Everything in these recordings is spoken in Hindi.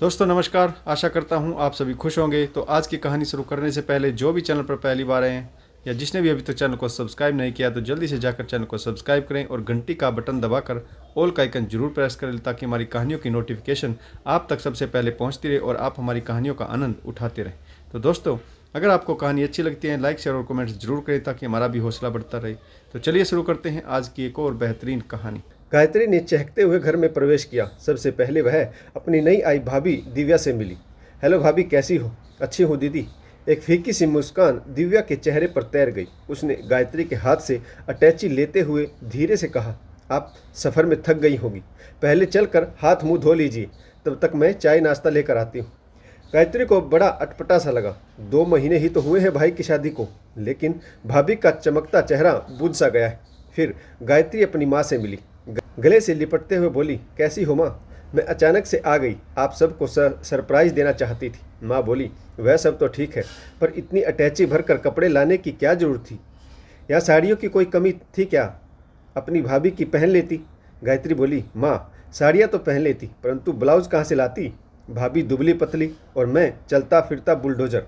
दोस्तों नमस्कार। आशा करता हूँ आप सभी खुश होंगे। तो आज की कहानी शुरू करने से पहले जो भी चैनल पर पहली बार आए हैं या जिसने भी अभी तक चैनल को सब्सक्राइब नहीं किया तो जल्दी से जाकर चैनल को सब्सक्राइब करें और घंटी का बटन दबाकर ऑल का आइकन जरूर प्रेस करें ताकि हमारी कहानियों की नोटिफिकेशन आप तक सबसे पहले पहुँचती रहे और आप हमारी कहानियों का आनंद उठाते रहें। तो दोस्तों अगर आपको कहानी अच्छी लगती है लाइक शेयर और कमेंट्स जरूर करें ताकि हमारा भी हौसला बढ़ता रहे। तो चलिए शुरू करते हैं आज की एक और बेहतरीन कहानी। गायत्री ने चहकते हुए घर में प्रवेश किया। सबसे पहले वह अपनी नई आई भाभी दिव्या से मिली। हेलो भाभी, कैसी हो? अच्छी हूँ दीदी। एक फीकी सी मुस्कान दिव्या के चेहरे पर तैर गई। उसने गायत्री के हाथ से अटैची लेते हुए धीरे से कहा, आप सफ़र में थक गई होगी, पहले चलकर हाथ मुंह धो लीजिए, तब तक मैं चाय नाश्ता लेकर आती हूँ। गायत्री को बड़ा अटपटा सा लगा। 2 महीने ही तो हुए हैं भाई की शादी को, लेकिन भाभी का चमकता चेहरा बुझ सा गया है। फिर गायत्री अपनी माँ से मिली। गले से लिपटते हुए बोली, कैसी हो माँ? मैं अचानक से आ गई, आप सबको सरप्राइज़ देना चाहती थी। माँ बोली, वह सब तो ठीक है, पर इतनी अटैची भरकर कपड़े लाने की क्या ज़रूरत थी? या साड़ियों की कोई कमी थी क्या? अपनी भाभी की पहन लेती। गायत्री बोली, माँ साड़ियाँ तो पहन लेती, परंतु ब्लाउज़ कहाँ से लाती? भाभी दुबली पतली और मैं चलता फिरता बुलडोज़र।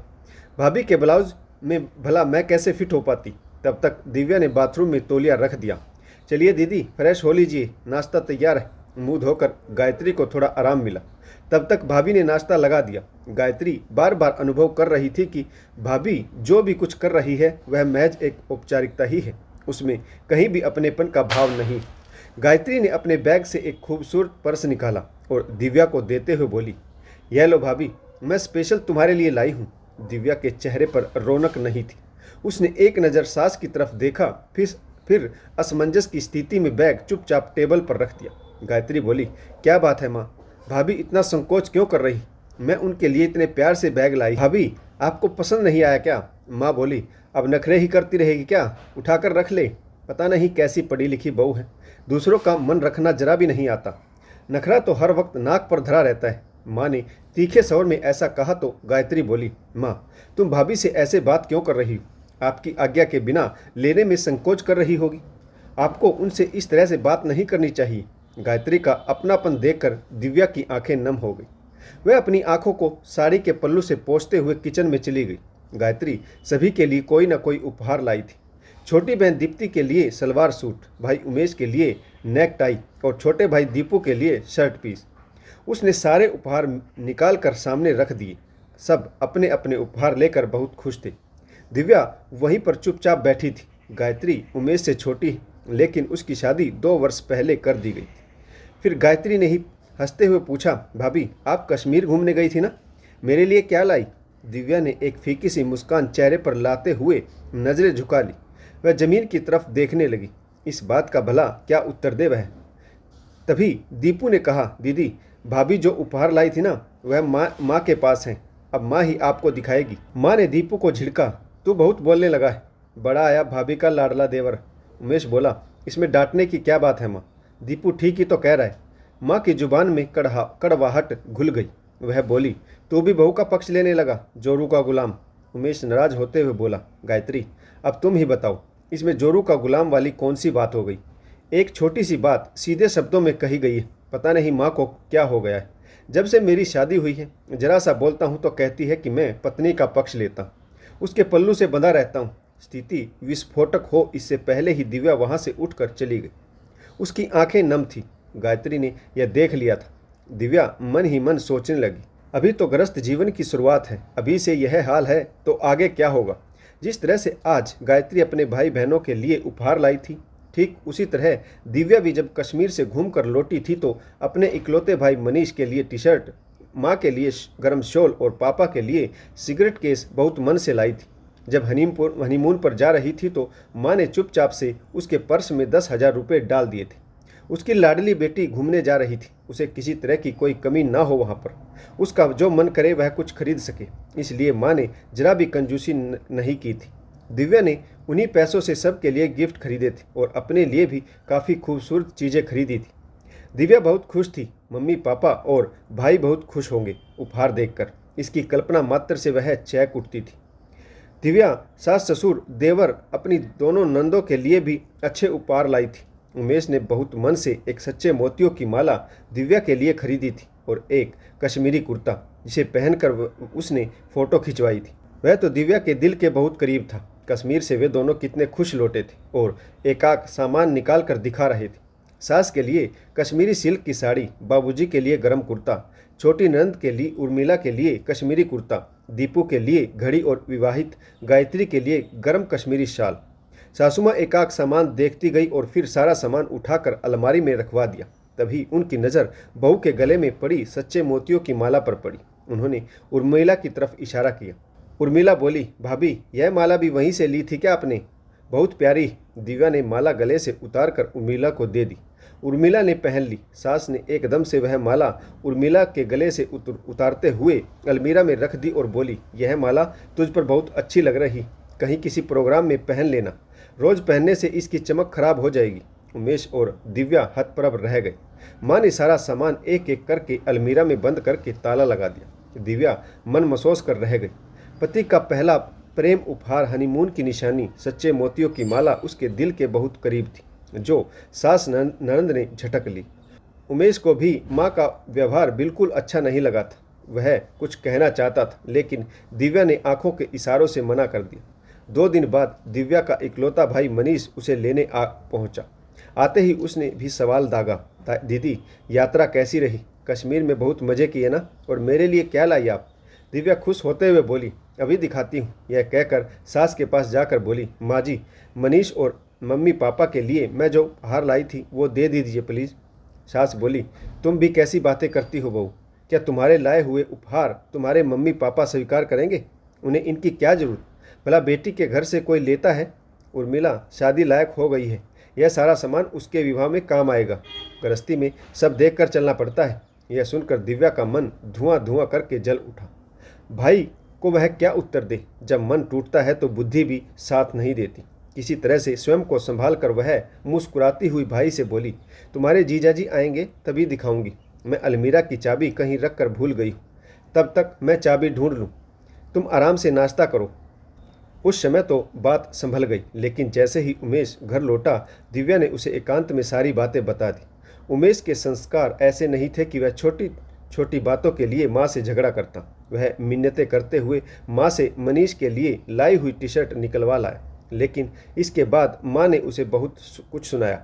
भाभी के ब्लाउज़ में भला मैं कैसे फिट हो पाती? तब तक दिव्या ने बाथरूम में तौलिया रख दिया। चलिए दीदी, फ्रेश हो लीजिए, नाश्ता तैयार है। मुंह धोकर गायत्री को थोड़ा आराम मिला। तब तक भाभी ने नाश्ता लगा दिया। गायत्री बार बार अनुभव कर रही थी कि भाभी जो भी कुछ कर रही है वह महज एक औपचारिकता ही है, उसमें कहीं भी अपनेपन का भाव नहीं। गायत्री ने अपने बैग से एक खूबसूरत पर्स निकाला और दिव्या को देते हुए बोली, यह लो भाभी, मैं स्पेशल तुम्हारे लिए लाई हूँ। दिव्या के चेहरे पर रौनक नहीं थी। उसने एक नज़र सास की तरफ देखा, फिर असमंजस की स्थिति में बैग चुपचाप टेबल पर रख दिया। गायत्री बोली, क्या बात है माँ? भाभी इतना संकोच क्यों कर रही? मैं उनके लिए इतने प्यार से बैग लाई। भाभी आपको पसंद नहीं आया क्या? माँ बोली, अब नखरे ही करती रहेगी क्या? उठाकर रख ले। पता नहीं कैसी पढ़ी लिखी बहू है, दूसरों का मन रखना जरा भी नहीं आता। नखरा तो हर वक्त नाक पर धरा रहता है। माँ ने तीखे स्वर में ऐसा कहा तो गायत्री बोली, माँ तुम भाभी से ऐसे बात क्यों कर रही हो? आपकी आज्ञा के बिना लेने में संकोच कर रही होगी। आपको उनसे इस तरह से बात नहीं करनी चाहिए। गायत्री का अपनापन देखकर दिव्या की आंखें नम हो गई। वह अपनी आंखों को साड़ी के पल्लू से पोंछते हुए किचन में चली गई। गायत्री सभी के लिए कोई न कोई उपहार लाई थी। छोटी बहन दीप्ति के लिए सलवार सूट, भाई उमेश के लिए नेक टाई और छोटे भाई दीपू के लिए शर्ट पीस। उसने सारे उपहार निकाल कर सामने रख दिए। सब अपने अपने उपहार लेकर बहुत खुश थे। दिव्या वहीं पर चुपचाप बैठी थी। गायत्री उमेश से छोटी, लेकिन उसकी शादी 2 वर्ष पहले कर दी गई। फिर गायत्री ने ही हंसते हुए पूछा, भाभी आप कश्मीर घूमने गई थी ना, मेरे लिए क्या लाई? दिव्या ने एक फीकी सी मुस्कान चेहरे पर लाते हुए नज़रें झुका ली। वह जमीन की तरफ देखने लगी। इस बात का भला क्या उत्तर दे वह? तभी दीपू ने कहा, दीदी भाभी जो उपहार लाई थी ना वह माँ के पास हैं, अब माँ ही आपको दिखाएगी। माँ ने दीपू को झिड़का, तू बहुत बोलने लगा है, बड़ा आया भाभी का लाडला देवर। उमेश बोला, इसमें डांटने की क्या बात है माँ, दीपू ठीक ही तो कह रहा है। माँ की जुबान में कड़वाहट घुल गई। वह बोली, तू भी बहू का पक्ष लेने लगा, जोरू का गुलाम। उमेश नाराज होते हुए बोला, गायत्री अब तुम ही बताओ, इसमें जोरू का गुलाम वाली कौन सी बात हो गई? एक छोटी सी बात सीधे शब्दों में कही गई है, पता नहीं माँ को क्या हो गया है। जब से मेरी शादी हुई है जरा सा बोलता हूँ तो कहती है कि मैं पत्नी का पक्ष लेता हूँ, उसके पल्लू से बंधा रहता हूँ। स्थिति विस्फोटक हो इससे पहले ही दिव्या वहाँ से उठकर चली गई। उसकी आंखें नम थी। गायत्री ने यह देख लिया था। दिव्या मन ही मन सोचने लगी, अभी तो गृहस्थ जीवन की शुरुआत है, अभी से यह हाल है तो आगे क्या होगा? जिस तरह से आज गायत्री अपने भाई बहनों के लिए उपहार लाई थी, ठीक उसी तरह दिव्या भी जब कश्मीर से घूमकर लौटी थी तो अपने इकलौते भाई मनीष के लिए टी शर्ट, माँ के लिए गर्म शॉल और पापा के लिए सिगरेट केस बहुत मन से लाई थी। जब हनीमून पर जा रही थी तो माँ ने चुपचाप से उसके पर्स में 10,000 रुपये डाल दिए थे। उसकी लाडली बेटी घूमने जा रही थी, उसे किसी तरह की कोई कमी ना हो वहाँ पर, उसका जो मन करे वह कुछ खरीद सके, इसलिए माँ ने जरा भी कंजूसी नहीं की थी। दिव्या ने उन्हीं पैसों से सबके लिए गिफ्ट खरीदे थे और अपने लिए भी काफ़ी खूबसूरत चीज़ें खरीदी थी। दिव्या बहुत खुश थी। मम्मी पापा और भाई बहुत खुश होंगे उपहार देखकर, इसकी कल्पना मात्र से वह चहक उठती थी। दिव्या सास ससुर देवर अपनी दोनों नंदों के लिए भी अच्छे उपहार लाई थी। उमेश ने बहुत मन से एक सच्चे मोतियों की माला दिव्या के लिए खरीदी थी। और एक कश्मीरी कुर्ता जिसे पहनकर उसने फ़ोटो खिंचवाई थी। वह तो दिव्या के दिल के बहुत करीब था। कश्मीर से वे दोनों कितने खुश लौटे थे और एकाक सामान निकाल कर दिखा रहे थे। सास के लिए कश्मीरी सिल्क की साड़ी, बाबूजी के लिए गरम कुर्ता, छोटी नंद के लिए उर्मिला के लिए कश्मीरी कुर्ता, दीपू के लिए घड़ी और विवाहित गायत्री के लिए गरम कश्मीरी शाल। सासुमा एकाक सामान देखती गई और फिर सारा सामान उठाकर अलमारी में रखवा दिया। तभी उनकी नज़र बहू के गले में पड़ी सच्चे मोतियों की माला पर पड़ी। उन्होंने उर्मिला की तरफ इशारा किया। उर्मिला बोली, भाभी यह माला भी वहीं से ली थी क्या आपने? बहुत प्यारी। दिव्या ने माला गले से उतार कर उर्मिला को दे दी। उर्मिला ने पहन ली। सास ने एकदम से वह माला उर्मिला के गले से उतारते हुए अलमीरा में रख दी और बोली, यह माला तुझ पर बहुत अच्छी लग रही, कहीं किसी प्रोग्राम में पहन लेना, रोज़ पहनने से इसकी चमक खराब हो जाएगी। उमेश और दिव्या हतप्रभ रह गए। माँ ने सारा सामान एक एक करके अलमीरा में बंद करके ताला लगा दिया। दिव्या मन महसूस कर रह गई। पति का पहला प्रेम उपहार, हनीमून की निशानी, सच्चे मोतियों की माला उसके दिल के बहुत करीब थी, जो सास ननंद ने झटक ली। उमेश को भी माँ का व्यवहार बिल्कुल अच्छा नहीं लगा था। वह कुछ कहना चाहता था, लेकिन दिव्या ने आंखों के इशारों से मना कर दिया। 2 दिन बाद दिव्या का इकलौता भाई मनीष उसे लेने पहुंचा। आते ही उसने भी सवाल दागा, दीदी यात्रा कैसी रही? कश्मीर में बहुत मज़े किए ना? और मेरे लिए क्या लाई आप? दिव्या खुश होते हुए बोली, अभी दिखाती हूँ। यह कहकर सास के पास जाकर बोली, माँ जी, मनीष और मम्मी पापा के लिए मैं जो हार लाई थी वो दे दीजिए प्लीज़। सास बोली, तुम भी कैसी बातें करती हो बहू? क्या तुम्हारे लाए हुए उपहार तुम्हारे मम्मी पापा स्वीकार करेंगे? उन्हें इनकी क्या ज़रूरत? भला बेटी के घर से कोई लेता है? उर्मिला शादी लायक हो गई है, यह सारा सामान उसके विवाह में काम आएगा। गृहस्थी में सब देख कर चलना पड़ता है। यह सुनकर दिव्या का मन धुआं धुआं करके जल उठा। भाई को वह क्या उत्तर दे? जब मन टूटता है तो बुद्धि भी साथ नहीं देती। किसी तरह से स्वयं को संभाल कर वह मुस्कुराती हुई भाई से बोली, तुम्हारे जीजाजी आएंगे तभी दिखाऊंगी। मैं अलमीरा की चाबी कहीं रख कर भूल गई हूँ, तब तक मैं चाबी ढूंढ लूँ। तुम आराम से नाश्ता करो। उस समय तो बात संभल गई, लेकिन जैसे ही उमेश घर लौटा, दिव्या ने उसे एकांत में सारी बातें बता दी। उमेश के संस्कार ऐसे नहीं थे कि वह छोटी छोटी बातों के लिए माँ से झगड़ा करता। वह मिन्नतें करते हुए माँ से मनीष के लिए लाई हुई टी-शर्ट निकलवा लाया, लेकिन इसके बाद माँ ने उसे बहुत कुछ सुनाया।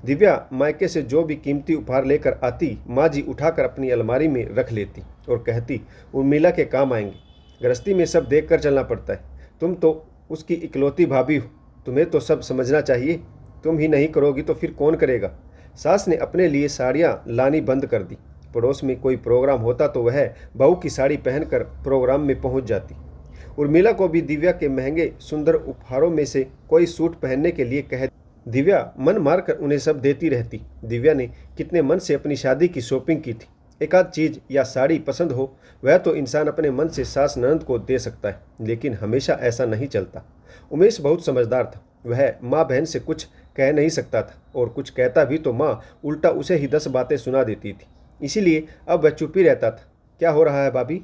दिव्या मायके से जो भी कीमती उपहार लेकर आती, माँ जी उठाकर अपनी अलमारी में रख लेती और कहती, उर्मिला के काम आएंगे। गृहस्थी में सब देख कर चलना पड़ता है। तुम तो उसकी इकलौती भाभी हो, तुम्हें तो सब समझना चाहिए। तुम ही नहीं करोगी तो फिर कौन करेगा? सास ने अपने लिए साड़ियाँ लानी बंद कर दी। पड़ोस में कोई प्रोग्राम होता तो वह बहू की साड़ी पहनकर प्रोग्राम में पहुंच जाती। उर्मिला को भी दिव्या के महंगे सुंदर उपहारों में से कोई सूट पहनने के लिए कह दिव्या मन मारकर उन्हें सब देती रहती। दिव्या ने कितने मन से अपनी शादी की शॉपिंग की थी। एक आध चीज़ या साड़ी पसंद हो वह तो इंसान अपने मन से सास ननद को दे सकता है, लेकिन हमेशा ऐसा नहीं चलता। उमेश बहुत समझदार था। वह माँ बहन से कुछ कह नहीं सकता था, और कुछ कहता भी तो माँ उल्टा उसे ही 10 बातें सुना देती थी। इसीलिए अब वह चुप ही रहता था। क्या हो रहा है भाभी?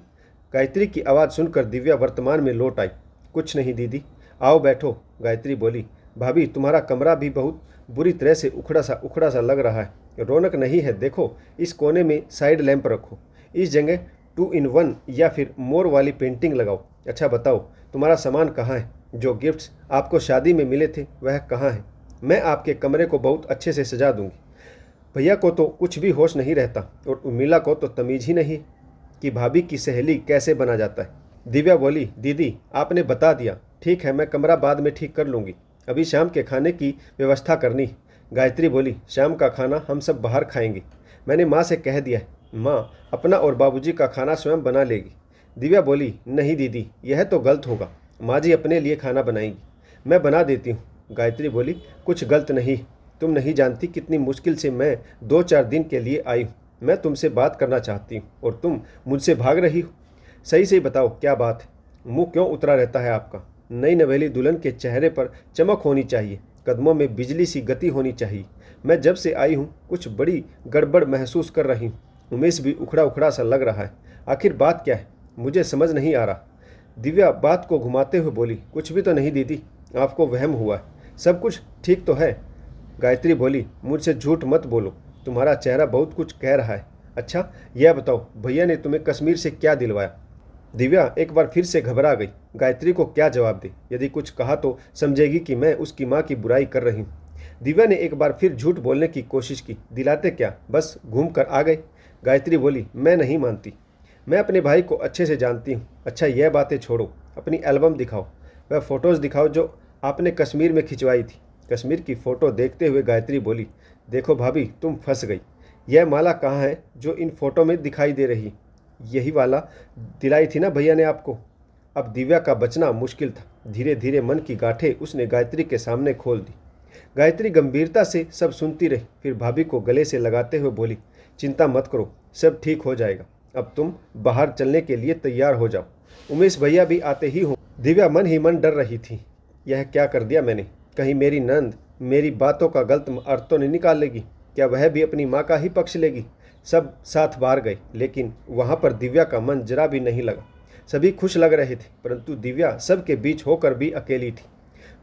गायत्री की आवाज़ सुनकर दिव्या वर्तमान में लौट आई। कुछ नहीं दीदी, आओ बैठो। गायत्री बोली, भाभी तुम्हारा कमरा भी बहुत बुरी तरह से उखड़ा सा लग रहा है, रौनक नहीं है। देखो इस कोने में साइड लैंप रखो, इस जगह 2 in 1 या फिर मोर वाली पेंटिंग लगाओ। अच्छा बताओ तुम्हारा सामान कहाँ है? जो गिफ्ट्स आपको शादी में मिले थे वह कहाँ है? मैं आपके कमरे को बहुत अच्छे से सजा दूंगी। भैया को तो कुछ भी होश नहीं रहता, और उर्मिला को तो तमीज़ ही नहीं कि भाभी की सहेली कैसे बना जाता है। दिव्या बोली, दीदी आपने बता दिया, ठीक है मैं कमरा बाद में ठीक कर लूँगी, अभी शाम के खाने की व्यवस्था करनी। गायत्री बोली, शाम का खाना हम सब बाहर खाएंगे, मैंने माँ से कह दिया है, माँ अपना और बाबूजी का खाना स्वयं बना लेगी। दिव्या बोली, नहीं दीदी यह तो गलत होगा, माँ जी अपने लिए खाना बनाएंगी, मैं बना देती हूँ। गायत्री बोली, कुछ गलत नहीं, तुम नहीं जानती कितनी मुश्किल से मैं 2-4 दिन के लिए आई हूँ। मैं तुमसे बात करना चाहती हूँ और तुम मुझसे भाग रही हो। सही से बताओ क्या बात है? मुँह क्यों उतरा रहता है आपका? नई नवेली दुल्हन के चेहरे पर चमक होनी चाहिए, कदमों में बिजली सी गति होनी चाहिए। मैं जब से आई हूँ कुछ बड़ी गड़बड़ महसूस कर रही हूँ। उमेश भी उखड़ा उखड़ा सा लग रहा है। आखिर बात क्या है? मुझे समझ नहीं आ रहा। दिव्या बात को घुमाते हुए बोली, कुछ भी तो नहीं दीदी, आपको वहम हुआ है, सब कुछ ठीक तो है। गायत्री बोली, मुझसे झूठ मत बोलो, तुम्हारा चेहरा बहुत कुछ कह रहा है। अच्छा, यह बताओ भैया ने तुम्हें कश्मीर से क्या दिलवाया? दिव्या एक बार फिर से घबरा गई। गायत्री को क्या जवाब दे? यदि कुछ कहा तो समझेगी कि मैं उसकी माँ की बुराई कर रही हूँ। दिव्या ने एक बार फिर झूठ बोलने की कोशिश की। दिलाते क्या, बस घूम कर आ गए। गायत्री बोली, मैं नहीं मानती। मैं अपने भाई को अच्छे से जानती हूँ। अच्छा, यह बातें छोड़ो, अपनी एल्बम दिखाओ, वह फ़ोटोज़ दिखाओ जो आपने कश्मीर में खिंचवाई थी। कश्मीर की फ़ोटो देखते हुए गायत्री बोली, देखो भाभी, तुम फंस गई। यह माला कहाँ है जो इन फ़ोटो में दिखाई दे रही? यही वाला दिलाई थी ना भैया ने आपको। अब दिव्या का बचना मुश्किल था। धीरे धीरे मन की गांठें उसने गायत्री के सामने खोल दी। गायत्री गंभीरता से सब सुनती रही, फिर भाभी को गले से लगाते हुए बोली, चिंता मत करो, सब ठीक हो जाएगा। अब तुम बाहर चलने के लिए तैयार हो जाओ, उमेश भैया भी आते ही हों। दिव्या मन ही मन डर रही थी। यह क्या कर दिया मैंने? कहीं मेरी नंद मेरी बातों का गलत अर्थ तो नहीं निकाल लेगी? क्या वह भी अपनी माँ का ही पक्ष लेगी? सब साथ बाहर गए, लेकिन वहाँ पर दिव्या का मन जरा भी नहीं लगा। सभी खुश लग रहे थे, परंतु दिव्या सबके बीच होकर भी अकेली थी।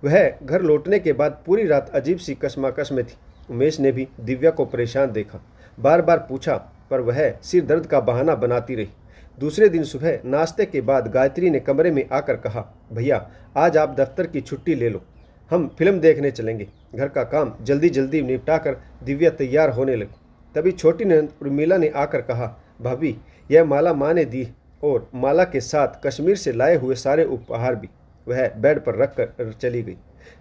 वह घर लौटने के बाद पूरी रात अजीब सी कशमकश में थी। उमेश ने भी दिव्या को परेशान देखा, बार बार पूछा, पर वह सिर दर्द का बहाना बनाती रही। दूसरे दिन सुबह नाश्ते के बाद गायत्री ने कमरे में आकर कहा, भैया आज आप दफ्तर की छुट्टी ले लो, हम फिल्म देखने चलेंगे। घर का काम जल्दी जल्दी निपटाकर दिव्या तैयार होने लगी। तभी छोटी नंद उर्मिला ने आकर कहा, भाभी यह माला माँ ने दी और माला के साथ कश्मीर से लाए हुए सारे उपहार भी। वह बेड पर रख कर चली गई।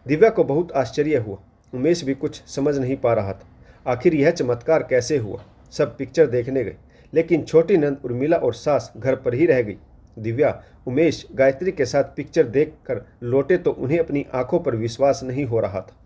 दिव्या को बहुत आश्चर्य हुआ। उमेश भी कुछ समझ नहीं पा रहा था, आखिर यह चमत्कार कैसे हुआ। सब पिक्चर देखने गए, लेकिन छोटी नंद उर्मिला और सास घर पर ही रह गई। दिव्या उमेश गायत्री के साथ पिक्चर देखकर लौटे तो उन्हें अपनी आंखों पर विश्वास नहीं हो रहा था।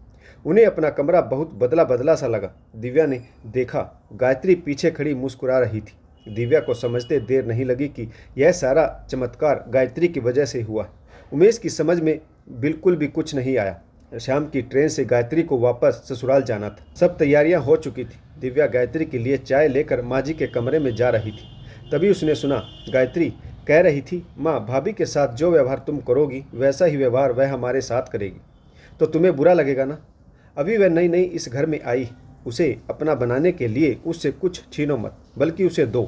उन्हें अपना कमरा बहुत बदला बदला सा लगा। दिव्या ने देखा गायत्री पीछे खड़ी मुस्कुरा रही थी। दिव्या को समझते देर नहीं लगी कि यह सारा चमत्कार गायत्री की वजह से हुआ। उमेश की समझ में बिल्कुल भी कुछ नहीं आया। शाम की ट्रेन से गायत्री को वापस ससुराल जाना था। सब तैयारियां हो चुकी थी। दिव्या गायत्री के लिए चाय लेकर माँ जी के कमरे में जा रही थी। तभी उसने सुना गायत्री कह रही थी, माँ भाभी के साथ जो व्यवहार तुम करोगी वैसा ही व्यवहार वह हमारे साथ करेगी, तो तुम्हें बुरा लगेगा ना। अभी वह नई नई इस घर में आई, उसे अपना बनाने के लिए उससे कुछ छीनो मत, बल्कि उसे दो।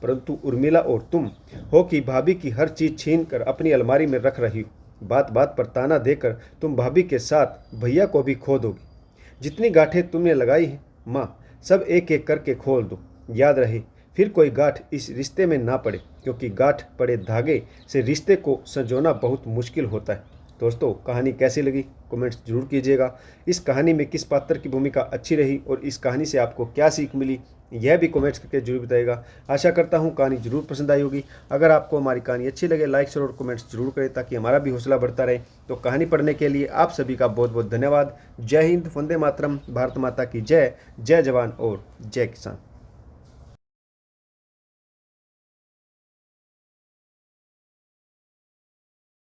परंतु उर्मिला और तुम हो कि भाभी की हर चीज़ छीन कर अपनी अलमारी में रख रही हो। बात बात पर ताना देकर तुम भाभी के साथ भैया को भी खो दोगी। जितनी गांठें तुमने लगाई हैं माँ, सब एक एक करके खोल दो। याद रहे, फिर कोई गांठ इस रिश्ते में ना पड़े, क्योंकि गांठ पड़े धागे से रिश्ते को संजोना बहुत मुश्किल होता है। दोस्तों, कहानी कैसी लगी कमेंट्स जरूर कीजिएगा। इस कहानी में किस पात्र की भूमिका अच्छी रही और इस कहानी से आपको क्या सीख मिली, यह भी कमेंट्स करके जरूर बताइएगा। आशा करता हूँ कहानी जरूर पसंद आई होगी। अगर आपको हमारी कहानी अच्छी लगे, लाइक शेयर और कमेंट्स जरूर करें ताकि हमारा भी हौसला बढ़ता रहे। तो कहानी पढ़ने के लिए आप सभी का बहुत बहुत धन्यवाद। जय हिंद, वंदे मातरम, भारत माता की जय। जय जवान और जय किसान।